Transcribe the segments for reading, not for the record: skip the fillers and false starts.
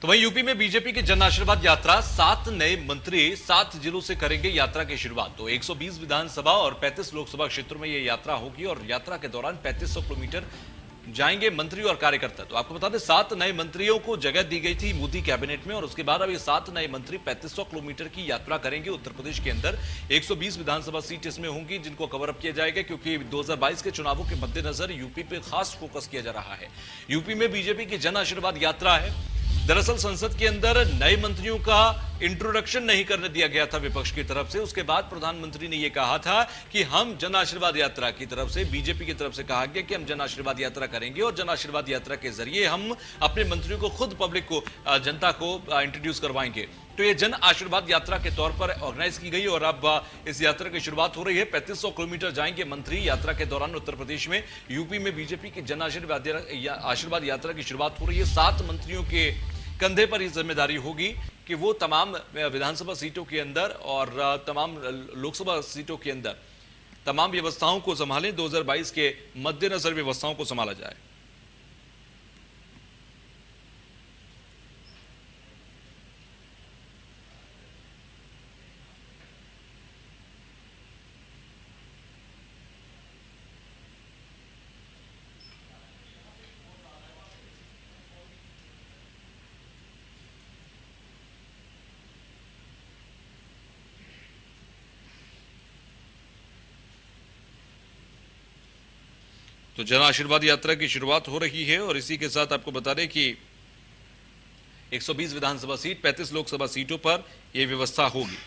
तो वहीं यूपी में बीजेपी की जन आशीर्वाद यात्रा 7 नए मंत्री 7 जिलों से करेंगे यात्रा की शुरुआत। तो 120 विधानसभा और 35 लोकसभा क्षेत्रों में यह यात्रा होगी और यात्रा के दौरान 3500 किलोमीटर जाएंगे मंत्री और कार्यकर्ता। तो आपको बता दें 7 नए मंत्रियों को जगह दी गई थी मोदी कैबिनेट में और उसके बाद अब ये 7 नए मंत्री 3500 किलोमीटर की यात्रा करेंगे उत्तर प्रदेश के अंदर। 120 विधानसभा सीट इसमें होंगी जिनको कवर अप किया जाएगा, क्योंकि 2022 के चुनावों के मद्देनजर यूपी पे खास फोकस किया जा रहा है। यूपी में बीजेपी की जन आशीर्वाद यात्रा है। दरअसल संसद के अंदर नए मंत्रियों का इंट्रोडक्शन नहीं करने दिया गया था विपक्ष की तरफ से। उसके बाद प्रधानमंत्री ने यह कहा था कि हम जन आशीर्वाद यात्रा की तरफ से, बीजेपी की तरफ से कहा गया कि हम जन आशीर्वाद यात्रा करेंगे और जन आशीर्वाद यात्रा के जरिए हम अपने मंत्रियों को खुद पब्लिक को, जनता को इंट्रोड्यूस करवाएंगे। तो ये जन आशीर्वाद यात्रा के तौर पर ऑर्गेनाइज की गई और अब इस यात्रा की शुरुआत हो रही है। 3500 किलोमीटर जाएंगे मंत्री यात्रा के दौरान उत्तर प्रदेश में। यूपी में बीजेपी की जन आशीर्वाद यात्रा की शुरुआत हो रही है। 7 मंत्रियों के कंधे पर यह जिम्मेदारी होगी कि वो तमाम विधानसभा सीटों के अंदर और तमाम लोकसभा सीटों के अंदर तमाम व्यवस्थाओं को संभालें। 2022 के मद्देनजर व्यवस्थाओं को संभाला जाए। तो जन आशीर्वाद यात्रा की शुरुआत हो रही है और इसी के साथ आपको बता दें कि 120 विधानसभा सीट, 35 लोकसभा सीटों पर यह व्यवस्था होगी।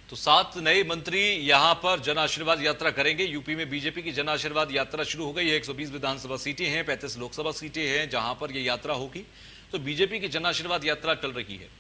तो 7 नए मंत्री यहां पर जन आशीर्वाद यात्रा करेंगे। यूपी में बीजेपी की जन आशीर्वाद यात्रा शुरू हो गई है। 120 विधानसभा सीटें हैं, 35 लोकसभा सीटें हैं जहां पर यह यात्रा होगी। तो बीजेपी की जन आशीर्वाद यात्रा चल रही है।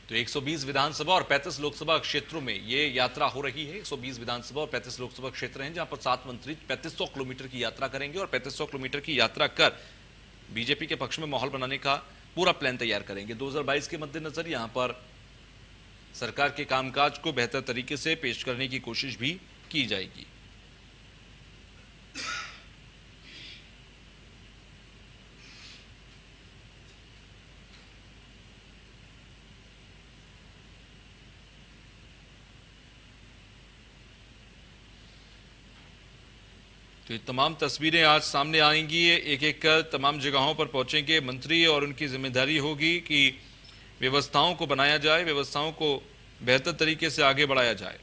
तो 120 विधानसभा और 35 लोकसभा क्षेत्रों में यह यात्रा हो रही है। 120 विधानसभा और 35 लोकसभा क्षेत्र हैं जहां पर 7 मंत्री 3500 किलोमीटर की यात्रा करेंगे और 3500 किलोमीटर की यात्रा कर बीजेपी के पक्ष में माहौल बनाने का पूरा प्लान तैयार करेंगे। 2022 के मद्देनजर यहां पर सरकार के कामकाज को बेहतर तरीके से पेश करने की कोशिश भी की जाएगी। तो ये तमाम तस्वीरें आज सामने आएंगी। एक एक कर तमाम जगहों पर पहुंचेंगे मंत्री और उनकी जिम्मेदारी होगी कि व्यवस्थाओं को बनाया जाए, व्यवस्थाओं को बेहतर तरीके से आगे बढ़ाया जाए।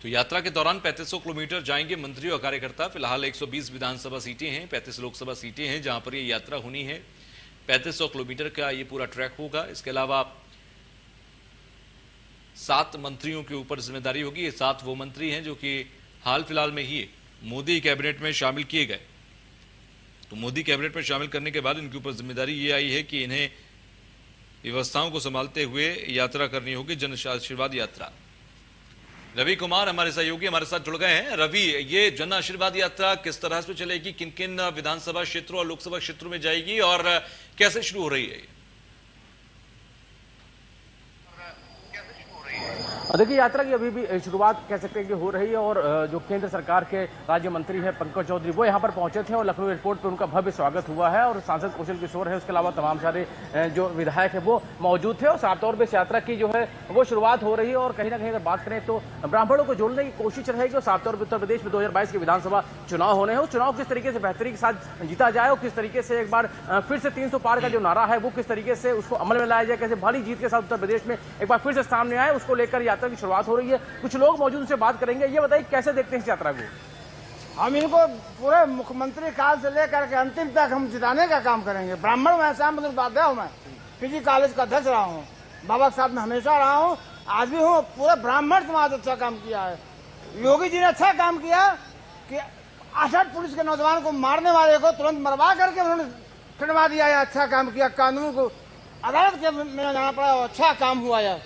तो यात्रा के दौरान 3500 किलोमीटर जाएंगे मंत्री और कार्यकर्ता। फिलहाल 120 विधानसभा सीटें हैं, 35 लोकसभा सीटें हैं जहां पर ये यात्रा होनी है। 3500 किलोमीटर का ये पूरा ट्रैक होगा। इसके अलावा 7 मंत्रियों के ऊपर जिम्मेदारी होगी। ये 7 वो मंत्री हैं जो कि हाल फिलहाल में ही मोदी कैबिनेट में शामिल किए गए। तो मोदी कैबिनेट में शामिल करने के बाद इनके ऊपर जिम्मेदारी ये आई है कि इन्हें व्यवस्थाओं को संभालते हुए यात्रा करनी होगी, जन आशीर्वाद यात्रा। रवि कुमार हमारे सहयोगी हमारे साथ जुड़ गए हैं। रवि, ये जन आशीर्वाद यात्रा किस तरह से चलेगी, किन किन विधानसभा क्षेत्रों और लोकसभा क्षेत्रों में जाएगी और कैसे शुरू हो रही है? देखिए, यात्रा की अभी भी शुरुआत कह सकते हैं कि हो रही है और जो केंद्र सरकार के राज्य मंत्री हैं पंकज चौधरी, वो यहाँ पर पहुंचे थे और लखनऊ एयरपोर्ट पर उनका भव्य स्वागत हुआ है और सांसद कौशल किशोर है, उसके अलावा तमाम सारे जो विधायक हैं वो मौजूद थे और साफ तौर पर इस यात्रा की जो है वो शुरुआत हो रही है। और कहीं ना कहीं अगर बात करें तो ब्राह्मणों को जोड़ने की कोशिश रहेगी और साफ तौर पर उत्तर प्रदेश में 2022 के विधानसभा चुनाव होने हैं। उस चुनाव किस तरीके से बेहतरी के साथ जीता जाए और किस तरीके से एक बार फिर से 300 पार का जो नारा है वो किस तरीके से उसको अमल में लाया जाए, कैसे भारी जीत के साथ उत्तर प्रदेश में एक बार फिर से सामने आए, उसको लेकर यात्रा की शुरुआत हो रही है। कुछ लोग मौजूद, उनसे बात करेंगे। ये बताइए कैसे देखते हैं इस यात्रा को? हम इनको पूरे मुख्यमंत्री काल से लेकर के अंतिम तक हम जिताने का काम करेंगे। ब्राह्मण मैं श्याम बंधु उपाध्याय हूँ, मैं पीजी कॉलेज का अध्यक्ष रहा हूँ, बाबा के साथ में हमेशा रहा हूँ, आज भी हूँ। पूरे ब्राह्मण समाज अच्छा काम किया है। योगी जी ने अच्छा काम किया कि 68 पुलिस के नौजवान को मारने वाले को तुरंत मरवा करके उन्होंने छुड़वा दिया है। अच्छा काम किया, कानून को अदालत के में जाना पड़ा, अच्छा काम हुआ है।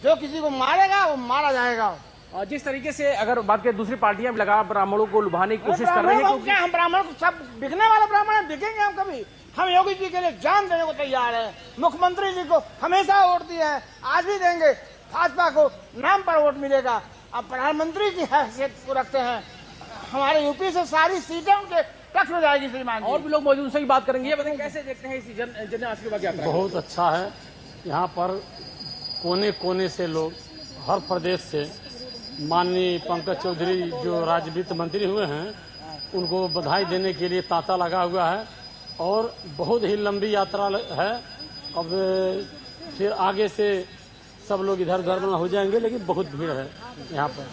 जो किसी को मारेगा वो मारा जाएगा। और जिस तरीके से अगर बात करें, दूसरी पार्टियां भी लगा ब्राह्मणों को लुभाने की कोशिश कर रही है, क्योंकि हम ब्राह्मण को सब बिकने वाले ब्राह्मण हैं, बिकेंगे हम कभी? हम योगी जी के लिए जान देने को तैयार है। मुख्यमंत्री जी को हमेशा वोट दिए हैं, आज भी देंगे। भाजपा को नाम पर वोट मिलेगा। अब प्रधानमंत्री की हैसियत को रखते हैं। हमारे यूपी से सारी सीटें उनके पक्ष में जाएगी श्रीमान जी। और भी लोग मौजूद, उनसे ही बात करेंगे। ये बताएं कैसे देखते हैं इस जन आशीर्वाद यात्रा? बहुत अच्छा है। यहाँ पर कोने कोने से लोग, हर प्रदेश से, माननीय पंकज चौधरी जो राज्य वित्त मंत्री हुए हैं, उनको बधाई देने के लिए तांता लगा हुआ है। और बहुत ही लंबी यात्रा है। अब फिर आगे से सब लोग इधर उधर हो जाएंगे, लेकिन बहुत भीड़ है यहाँ पर।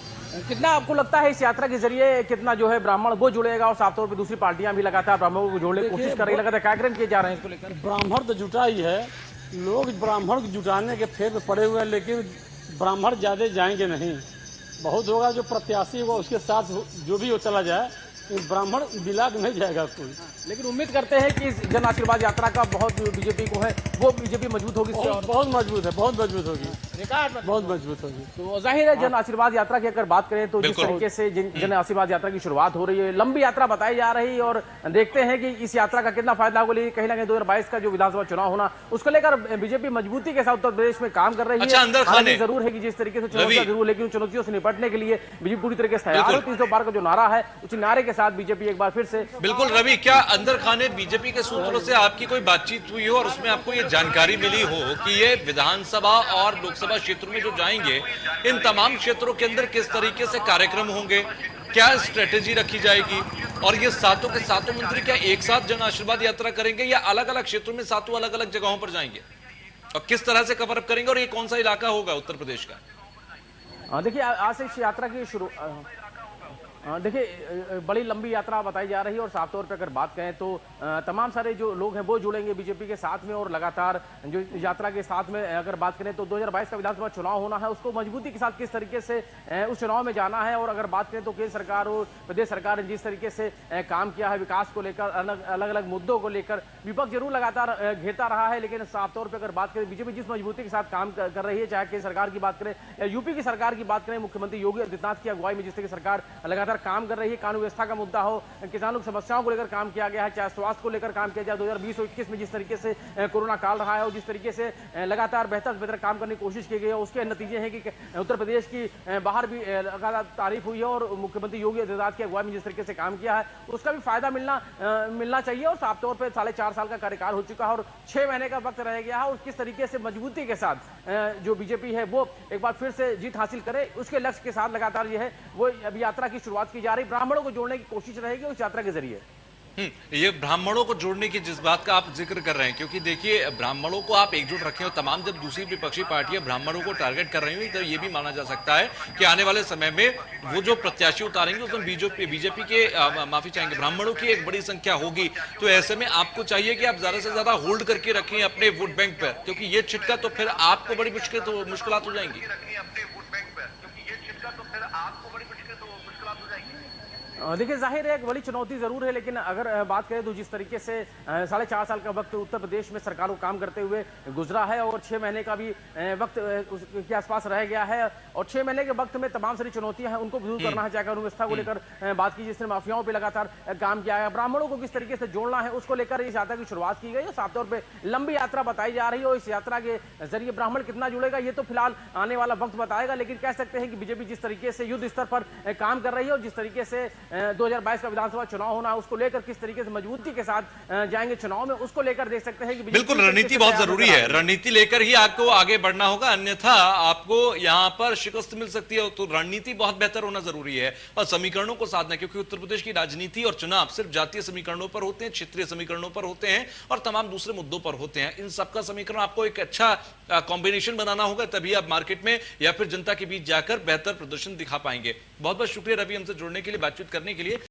कितना आपको लगता है इस यात्रा के जरिए कितना जो है ब्राह्मण वो जुड़ेगा? और साफ तौर पर दूसरी पार्टियां भी लगातार ब्राह्मणों को जोड़ने की कोशिश कर रही है, लगातार कार्यक्रम किए जा रहे हैं इसको लेकर। ब्राह्मण तो जुटा ही है, लोग ब्राह्मण को जुटाने के फेर में पड़े हुए हैं, लेकिन ब्राह्मण ज़्यादा जाएंगे नहीं। बहुत होगा जो प्रत्याशी होगा उसके साथ जो भी वो चला जाए, ब्राह्मण बिलाग नहीं जाएगा कोई। लेकिन उम्मीद करते हैं कि इस जन आशीर्वाद यात्रा का बहुत बीजेपी को है, वो बीजेपी मजबूत होगी, बहुत मजबूत है, बहुत मजबूत होगी, रिकॉर्ड बहुत मजबूत होगी। तो जाहिर है जन आशीर्वाद यात्रा की अगर बात करें तो जिस तरीके से जन आशीर्वाद यात्रा की शुरुआत हो रही है, लंबी यात्रा बताई जा रही है, और देखते हैं कि इस यात्रा का कितना फायदा होगा। लेकिन कहीं ना कहीं 2022 का जो विधानसभा चुनाव होना, उसको लेकर बीजेपी मजबूती के साथ उत्तर प्रदेश में काम कर रही है। हालांकि जरूर है कि जिस तरीके से चुनौतियां जरूर, लेकिन चुनौतियों से निपटने के लिए बीजेपी पूरी तरीके से तैयार है। 300 पार का जो नारा है, उसी नारे के साथ बीजेपी एक बार फिर से। बिल्कुल रवि, क्या अंदर खाने बीजेपी के सूत्रों से आपकी कोई बातचीत हुई हो और उसमें आपको ये जानकारी मिली हो कि ये विधानसभा और लोकसभा क्षेत्र में जो जाएंगे, इन तमाम क्षेत्रों के अंदर किस तरीके से कार्यक्रम होंगे, क्या स्ट्रेटेजी रखी जाएगी, और ये सातों के सातों मंत्री क्या एक साथ जन आशीर्वाद यात्रा करेंगे या अलग अलग क्षेत्रों में सातों अलग अलग जगहों पर जाएंगे, और किस तरह से कवर अप करेंगे, और ये कौन सा इलाका होगा उत्तर प्रदेश का? देखिए, आज से इस यात्रा की शुरू देखिए बड़ी लंबी यात्रा बताई जा रही है, और साफ तौर पे अगर बात करें तो तमाम सारे जो लोग हैं वो जुड़ेंगे बीजेपी के साथ में, और लगातार जो यात्रा के साथ में अगर बात करें तो 2022 का विधानसभा चुनाव होना है, उसको मजबूती के साथ किस तरीके से उस चुनाव में जाना है। और अगर बात करें तो केंद्र सरकार और प्रदेश सरकार ने जिस तरीके से काम किया है विकास को लेकर, अलग अलग मुद्दों को लेकर, विपक्ष जरूर लगातार घेरता रहा है, लेकिन साफ तौर पर अगर बात करें बीजेपी जिस मजबूती के साथ काम कर रही है, चाहे केंद्र सरकार की बात करें या यूपी की सरकार की बात करें, मुख्यमंत्री योगी आदित्यनाथ की अगुवाई में जिस तरह की सरकार लगातार काम कर रही है, कानून व्यवस्था का मुद्दा हो, किसानों की समस्याओं को लेकर काम किया गया है, चाहे स्वास्थ्य को लेकर काम किया जाए। 2020 और 21 में जिस तरीके से कोरोना काल रहा है और जिस तरीके से लगातार बेहतर काम करने की कोशिश की गई है, उसके नतीजे हैं कि उत्तर प्रदेश की बाहर भी लगातार तारीफ हुई है, और मुख्यमंत्री योगी आदित्यनाथ की अगुवाई में जिस तरीके से काम किया है उसका भी फायदा मिलना चाहिए। और साफ तौर पर 4.5 साल का कार्यकाल हो चुका है और 6 महीने का वक्त रह गया है, और किस तरीके से मजबूती के साथ जो बीजेपी है वो एक बार फिर से जीत हासिल करे, उसके लक्ष्य के साथ लगातार ये है वो अभी यात्रा की शुरुआत की जा रही। ब्राह्मणों को जोड़ने की कोशिश रहेगी उस यात्रा के जरिए। ये ब्राह्मणों को जोड़ने की जिस बात का आप जिक्र कर रहे हैं, क्योंकि देखिए ब्राह्मणों को आप एकजुट रखें, और तमाम जब दूसरी विपक्षी पार्टियां ब्राह्मणों को टारगेट कर रही हुई, तो ये भी माना जा सकता है कि आने वाले समय में वो जो प्रत्याशी उतारेंगे उसमें बीजेपी के माफी चाहेंगे ब्राह्मणों की एक बड़ी संख्या होगी। तो ऐसे में आपको चाहिए कि आप ज्यादा से ज्यादा होल्ड करके रखें अपने वोट बैंक पर, क्योंकि ये छिटका तो फिर आपको बड़ी मुश्किलात हो जाएंगी। देखिए, जाहिर है एक बड़ी चुनौती जरूर है, लेकिन अगर बात करें तो जिस तरीके से 4.5 साल का वक्त उत्तर प्रदेश में सरकार को काम करते हुए गुजरा है, और 6 महीने का भी वक्त के आसपास रह गया है, और 6 महीने के वक्त में तमाम सारी चुनौतियां हैं उनको दूर करना है, चाहे कानून व्यवस्था को लेकर बात की जिसने माफियाओं पर लगातार काम किया है, ब्राह्मणों को किस तरीके से जोड़ना है उसको लेकर इस यात्रा की शुरुआत की गई है। साफ तौर पर लंबी यात्रा बताई जा रही है, और इस यात्रा के जरिए ब्राह्मण कितना जुड़ेगा ये तो फिलहाल आने वाला वक्त बताएगा, लेकिन कह सकते हैं कि बीजेपी जिस तरीके से युद्ध स्तर पर काम कर रही है, और जिस तरीके से 2022 का विधानसभा चुनाव होना है उसको लेकर किस तरीके से मजबूती के साथ जाएंगे चुनाव में, उसको लेकर देख सकते हैं कि बिल्कुल रणनीति बहुत जरूरी है। रणनीति लेकर ही आपको आगे बढ़ना होगा, अन्यथा आपको यहां पर शिकस्त मिल सकती है। तो रणनीति बहुत बेहतर होना जरूरी है, और समीकरणों को साधना, क्योंकि उत्तर प्रदेश की राजनीति और चुनाव सिर्फ जातीय समीकरणों पर होते हैं, क्षेत्रीय समीकरणों पर होते हैं, और तमाम दूसरे मुद्दों पर होते हैं। इन सबका समीकरण आपको एक अच्छा कॉम्बिनेशन बनाना होगा, तभी आप मार्केट में या फिर जनता के बीच जाकर बेहतर प्रदर्शन दिखा पाएंगे। बहुत बहुत शुक्रिया रवि, हमसे जुड़ने के लिए, बातचीत करने के लिए।